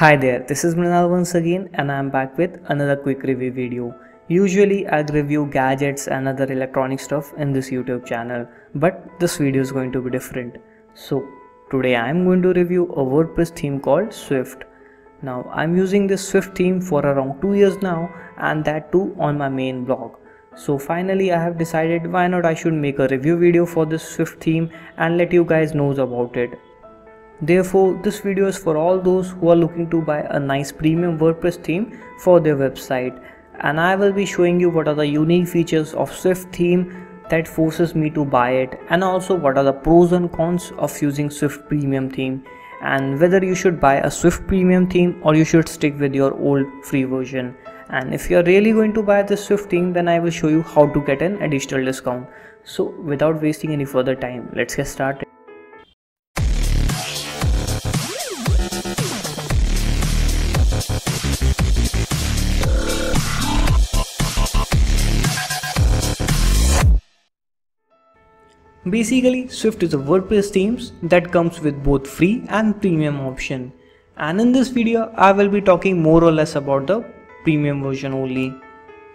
Hi there, this is Mrinal once again and I am back with another quick review video. Usually I review gadgets and other electronic stuff in this YouTube channel, but this video is going to be different. So today I am going to review a WordPress theme called Swift. Now I'm using this Swift theme for around 2 years now, and that too on my main blog. So finally I have decided why not I should make a review video for this Swift theme and let you guys know about it. Therefore, this video is for all those who are looking to buy a nice premium WordPress theme for their website, and I will be showing you what are the unique features of Swift theme that forces me to buy it, and also what are the pros and cons of using Swift premium theme, and whether you should buy a Swift premium theme or you should stick with your old free version. And if you are really going to buy this Swift theme, then I will show you how to get an additional discount. So without wasting any further time, let's get started. Basically, Swift is a WordPress themes that comes with both free and premium option. And in this video, I will be talking more or less about the premium version only.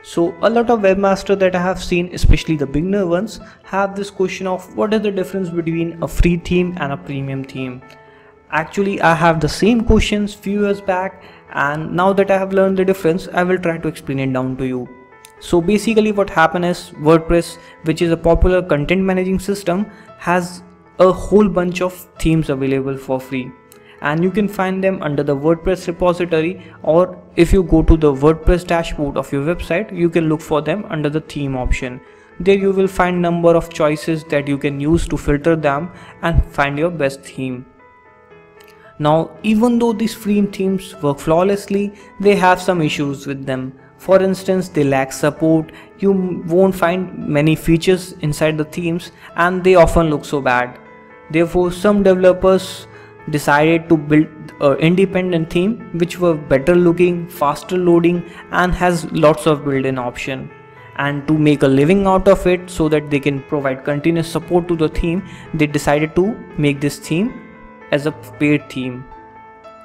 So a lot of webmasters that I have seen, especially the beginner ones, have this question of what is the difference between a free theme and a premium theme. Actually, I have the same questions few years back, and now that I have learned the difference, I will try to explain it down to you. So basically what happened is WordPress, which is a popular content managing system, has a whole bunch of themes available for free, and you can find them under the WordPress repository, or if you go to the WordPress dashboard of your website, you can look for them under the theme option. There you will find number of choices that you can use to filter them and find your best theme. Now, even though these free themes work flawlessly, they have some issues with them. For instance, they lack support, you won't find many features inside the themes, and they often look so bad. Therefore, some developers decided to build an independent theme which were better looking, faster loading, and has lots of built-in option. And to make a living out of it so that they can provide continuous support to the theme, they decided to make this theme as a paid theme.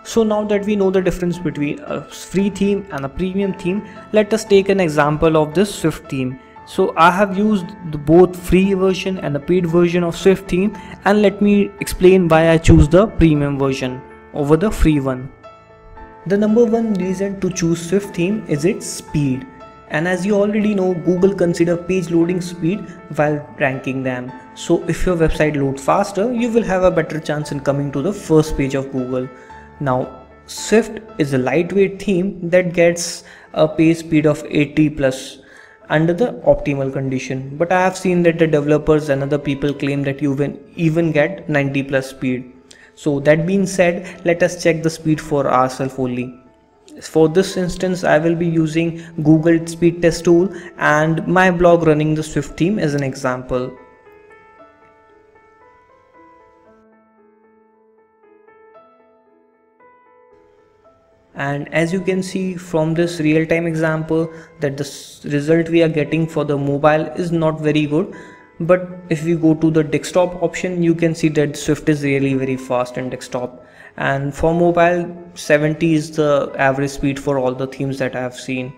So now that we know the difference between a free theme and a premium theme, let us take an example of this Swift theme. So I have used the both free version and the paid version of Swift theme, and let me explain why I choose the premium version over the free one. The number one reason to choose Swift theme is its speed. And as you already know, Google consider page loading speed while ranking them. So if your website loads faster, you will have a better chance in coming to the first page of Google. Now, Swift is a lightweight theme that gets a page speed of 80 plus under the optimal condition, but I have seen that the developers and other people claim that you will even get 90 plus speed. So that being said, let us check the speed for ourselves only. For this instance, I will be using Google speed test tool and my blog running the Swift theme as an example. And as you can see from this real-time example that the result we are getting for the mobile is not very good, but if we go to the desktop option, you can see that Swift is really very fast in desktop, and for mobile 70 is the average speed for all the themes that I have seen,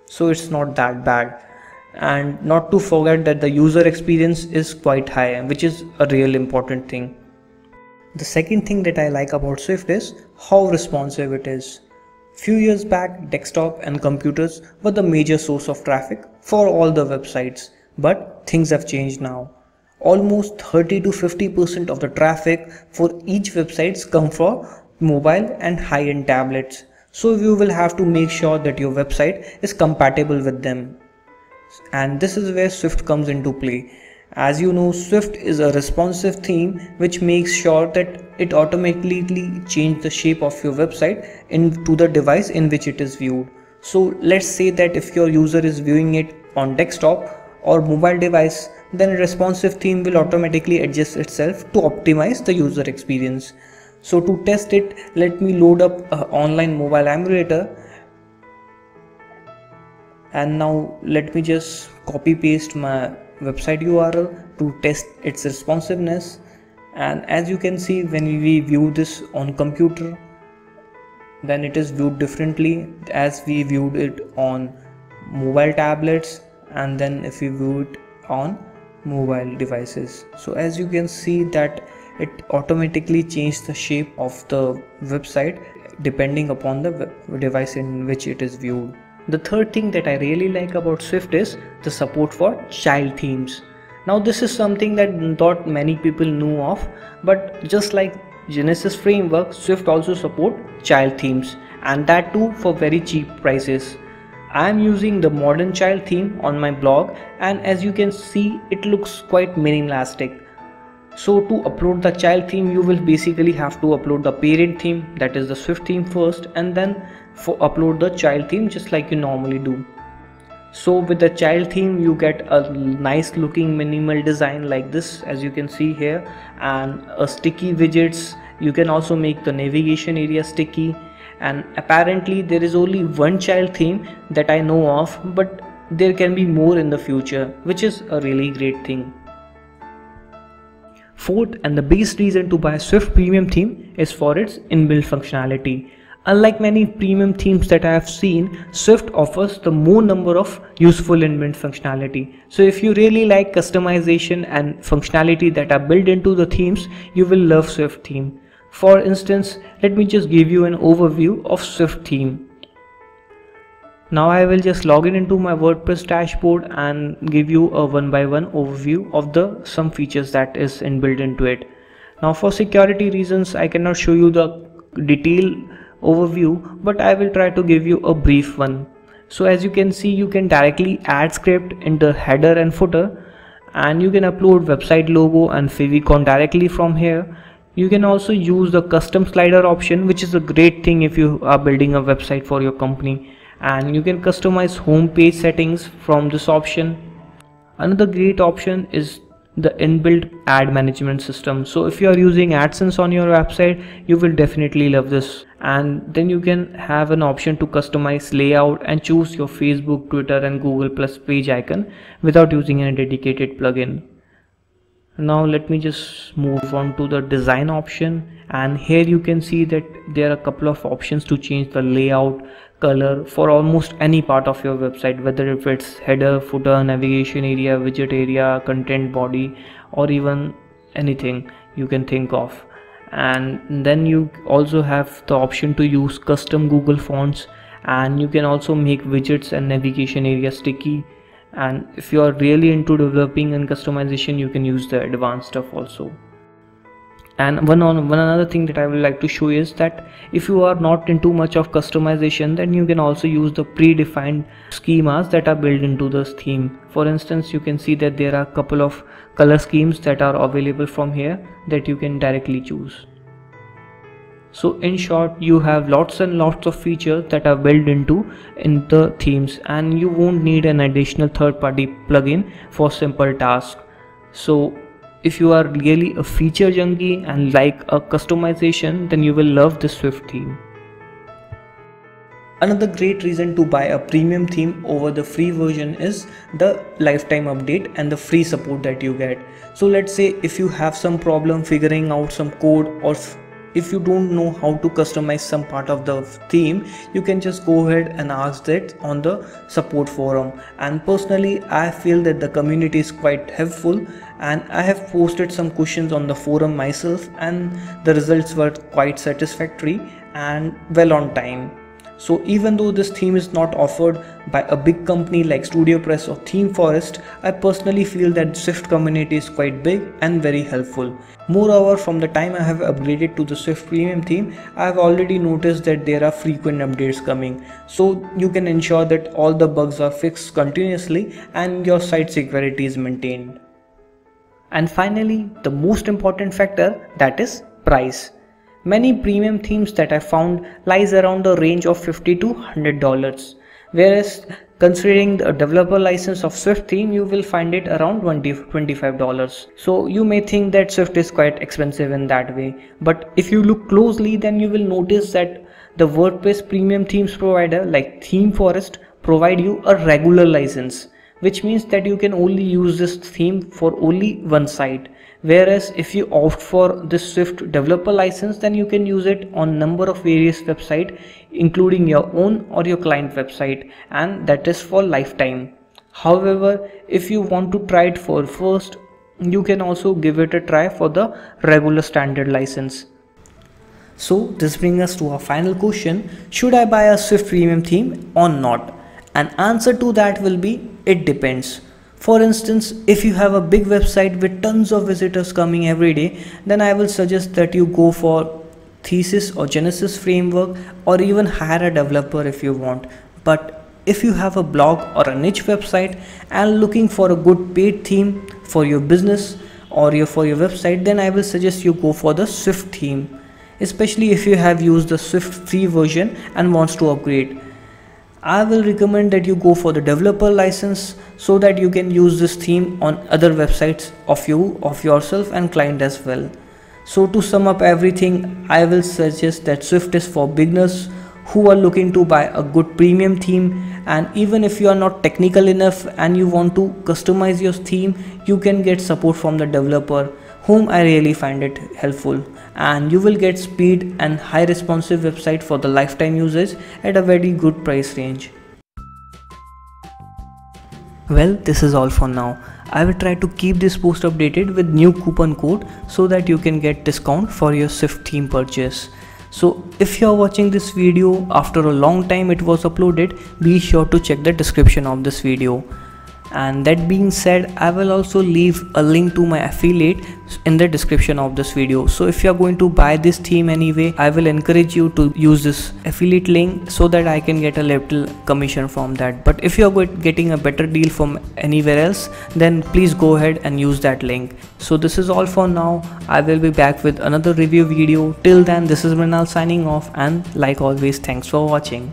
so it's not that bad. And not to forget that the user experience is quite high, which is a real important thing. The second thing that I like about Swift is how responsive it is. Few years back, desktop and computers were the major source of traffic for all the websites, but things have changed now. Almost 30 to 50% of the traffic for each websites come from mobile and high-end tablets. So you will have to make sure that your website is compatible with them. And this is where Swift comes into play. As you know, Swift is a responsive theme which makes sure that it automatically changes the shape of your website into the device in which it is viewed. So let's say that if your user is viewing it on desktop or mobile device, then a responsive theme will automatically adjust itself to optimize the user experience. So to test it, let me load up an online mobile emulator, and now let me just copy paste my website URL to test its responsiveness. And as you can see, when we view this on computer, then it is viewed differently as we viewed it on mobile tablets, and then if we view it on mobile devices. So as you can see that it automatically changed the shape of the website depending upon the device in which it is viewed. The third thing that I really like about Swift is the support for child themes. Now this is something that not many people knew of, but just like Genesis framework, Swift also support child themes, and that too for very cheap prices. I am using the modern child theme on my blog, and as you can see it looks quite minimalistic. So to upload the child theme, you will basically have to upload the parent theme, that is the Swift theme first, and then upload the child theme just like you normally do. So with the child theme you get a nice looking minimal design like this, as you can see here, and a sticky widgets. You can also make the navigation area sticky, and apparently there is only one child theme that I know of, but there can be more in the future, which is a really great thing. Fourth and the biggest reason to buy Swift premium theme is for its inbuilt functionality. Unlike many premium themes that I have seen, Swift offers the more number of useful inbuilt functionality. So if you really like customization and functionality that are built into the themes, you will love Swift theme. For instance, let me just give you an overview of Swift theme. Now I will just log into my WordPress dashboard and give you a one by one overview of some features that is inbuilt into it. Now for security reasons I cannot show you the detailed overview, but I will try to give you a brief one. So as you can see, you can directly add script in the header and footer, and you can upload website logo and favicon directly from here. You can also use the custom slider option, which is a great thing if you are building a website for your company, and you can customize home page settings from this option. Another great option is the inbuilt ad management system. So if you are using AdSense on your website, you will definitely love this. And then you can have an option to customize layout and choose your Facebook, Twitter and Google Plus page icon without using any dedicated plugin. Now let me just move on to the design option, and here you can see that there are a couple of options to change the layout, color for almost any part of your website, whether if it's header, footer, navigation area, widget area, content body, or even anything you can think of. And then you also have the option to use custom Google fonts, and you can also make widgets and navigation area sticky. And if you are really into developing and customization, you can use the advanced stuff also. And one another thing that I would like to show is that if you are not into much of customization, then you can also use the predefined schemas that are built into this theme. For instance, you can see that there are a couple of color schemes that are available from here that you can directly choose. So in short, you have lots and lots of features that are built in the themes, and you won't need an additional third-party plugin for simple tasks. So if you are really a feature junkie and like a customization, then you will love the Swift theme. Another great reason to buy a premium theme over the free version is the lifetime update and the free support that you get. So let's say if you have some problem figuring out some code, or if you don't know how to customize some part of the theme, you can just go ahead and ask that on the support forum. And personally, I feel that the community is quite helpful, and I have posted some questions on the forum myself, and the results were quite satisfactory and well on time. So even though this theme is not offered by a big company like StudioPress or ThemeForest, I personally feel that Swift community is quite big and very helpful. Moreover, from the time I have upgraded to the Swift premium theme, I have already noticed that there are frequent updates coming. So you can ensure that all the bugs are fixed continuously and your site security is maintained. And finally, the most important factor, that is price. Many premium themes that I found lies around the range of $50 to $100, whereas considering the developer license of Swift theme, you will find it around $25. So you may think that Swift is quite expensive in that way, but if you look closely, then you will notice that the WordPress premium themes provider like ThemeForest provide you a regular license, which means that you can only use this theme for only one site. Whereas if you opt for this Swift developer license, then you can use it on number of various websites, including your own or your client website, and that is for lifetime. However, if you want to try it for first, you can also give it a try for the regular standard license. So this brings us to our final question: should I buy a Swift premium theme or not? An answer to that will be it depends. For instance, if you have a big website with tons of visitors coming every day, then I will suggest that you go for Thesis or Genesis framework, or even hire a developer if you want. But if you have a blog or a niche website and looking for a good paid theme for your business or for your website, then I will suggest you go for the Swift theme, especially if you have used the Swift free version and wants to upgrade. I will recommend that you go for the developer license so that you can use this theme on other websites of yourself and client as well. So to sum up everything, I will suggest that Swift is for beginners who are looking to buy a good premium theme, and even if you are not technical enough and you want to customize your theme, you can get support from the developer, whom I really find it helpful, and you will get speed and high responsive website for the lifetime usage at a very good price range. Well, this is all for now. I will try to keep this post updated with new coupon code so that you can get discount for your Swift theme purchase. So if you are watching this video after a long time it was uploaded, be sure to check the description of this video. And that being said, I will also leave a link to my affiliate in the description of this video. So if you are going to buy this theme anyway, I will encourage you to use this affiliate link so that I can get a little commission from that. But if you are getting a better deal from anywhere else, then please go ahead and use that link. So this is all for now. I will be back with another review video. Till then, this is Mrinal signing off, and like always, thanks for watching.